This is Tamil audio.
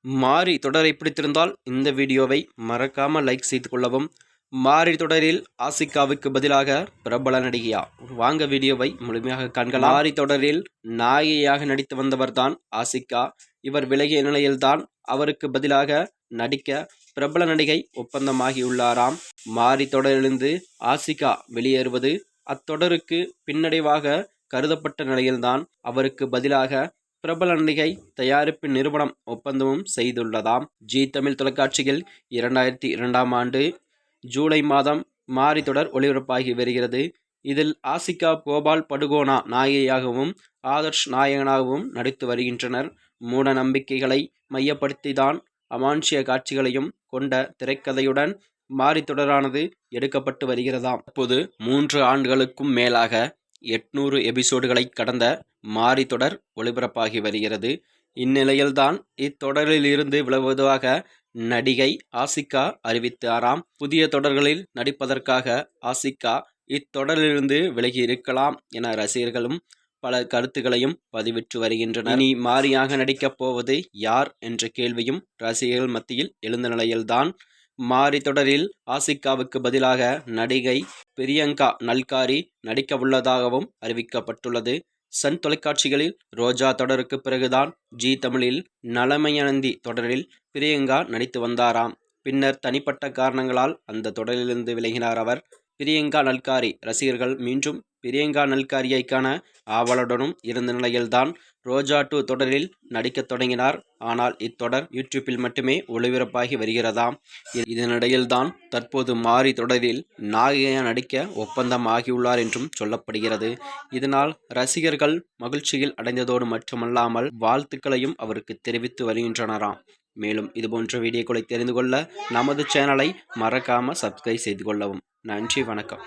மாரி தொடரை பிடித்திருந்தால் இந்த வீடியோவை மறக்காமல் லைக் செய்து கொள்ளவும். மாரி தொடரில் ஆசிகாவுக்கு பதிலாக பிரபல நடிகையா? வாங்க வீடியோவை முழுமையாக காண்கலாம். மாரி தொடரில் நாயகியாக நடித்து வந்தவர்தான் ஆசிகா. இவர் விலகிய நிலையில்தான் அவருக்கு பதிலாக நடிக்க பிரபல நடிகை ஒப்பந்தமாகியுள்ளாராம். மாரி தொடரிலிருந்து ஆசிகா வெளியேறுவது அத்தொடருக்கு பின்னடைவாக கருதப்பட்ட நிலையில்தான் அவருக்கு பதிலாக பிரபல நடிகை தயாரிப்பு நிறுவனம் ஒப்பந்தமும் செய்துள்ளதாம். ஜி தமிழ் தொலைக்காட்சியில் 2002ஆம் ஆண்டு ஜூலை மாதம் மாரி தொடர் ஒளிபரப்பாகி வருகிறது. இதில் ஆசிகா கோபால் படுகோனா நாயகியாகவும் ஆதர்ஷ் நாயகனாகவும் நடித்து வருகின்றனர். மூட நம்பிக்கைகளை மையப்படுத்திதான் அமானுஷ்ய காட்சிகளையும் கொண்ட திரைக்கதையுடன் மாரி தொடரானது எடுக்கப்பட்டு வருகிறதாம். தற்போது 3 ஆண்டுகளுக்கும் மேலாக 800 எபிசோடுகளை கடந்த மாரி தொடர் ஒளிபரப்பாகி வருகிறது. இந்நிலையில்தான் இத்தொடரில் இருந்து விலகுவதாக நடிகை ஆசிகா அறிவித்தாராம். புதிய தொடர்களில் நடிப்பதற்காக ஆசிகா இத்தொடரிலிருந்து விலகி இருக்கலாம் என ரசிகர்களும் பல கருத்துக்களையும் பதிவிட்டு வருகின்றனர். இனி மாரியாக நடிக்கப் போவது யார் என்ற கேள்வியும் ரசிகர்கள் மத்தியில் எழுந்த நிலையில்தான் மாரி தொடரில் ஆசிகாவுக்கு பதிலாக நடிகை பிரியங்கா நல்காரி நடிக்கவுள்ளதாகவும் அறிவிக்கப்பட்டுள்ளது. சன் தொலைக்காட்சிகளில் ரோஜா தொடருக்கு பிறகுதான் ஜி தமிழில் நலமையநந்தி தொடரில் பிரியங்கா நடித்து வந்தாராம். பின்னர் தனிப்பட்ட காரணங்களால் அந்த தொடரிலிருந்து விலகினார் அவர். பிரியங்கா நல்காரி ரசிகர்கள் மீண்டும் பிரியங்கா நல்காரியை காண ஆவலுடனும் இருந்த நிலையில்தான் ரோஜா 2 தொடரில் நடிக்க தொடங்கினார். ஆனால் இத்தொடர் யூடியூப்பில் மட்டுமே ஒளிபரப்பாகி வருகிறதாம். இதனிடையில்தான் தற்போது மாரி தொடரில் நாயகியாக நடிக்க ஒப்பந்தம் ஆகியுள்ளார் என்றும் சொல்லப்படுகிறது. இதனால் ரசிகர்கள் மகிழ்ச்சியில் அடைந்ததோடு மட்டுமல்லாமல் வாழ்த்துக்களையும் அவருக்கு தெரிவித்து வருகின்றனராம். மேலும் இதுபோன்ற வீடியோக்களை தெரிந்து கொள்ள நமது சேனலை மறக்காம சப்ஸ்கிரைப் செய்து கொள்ளவும். நன்றி, வணக்கம்.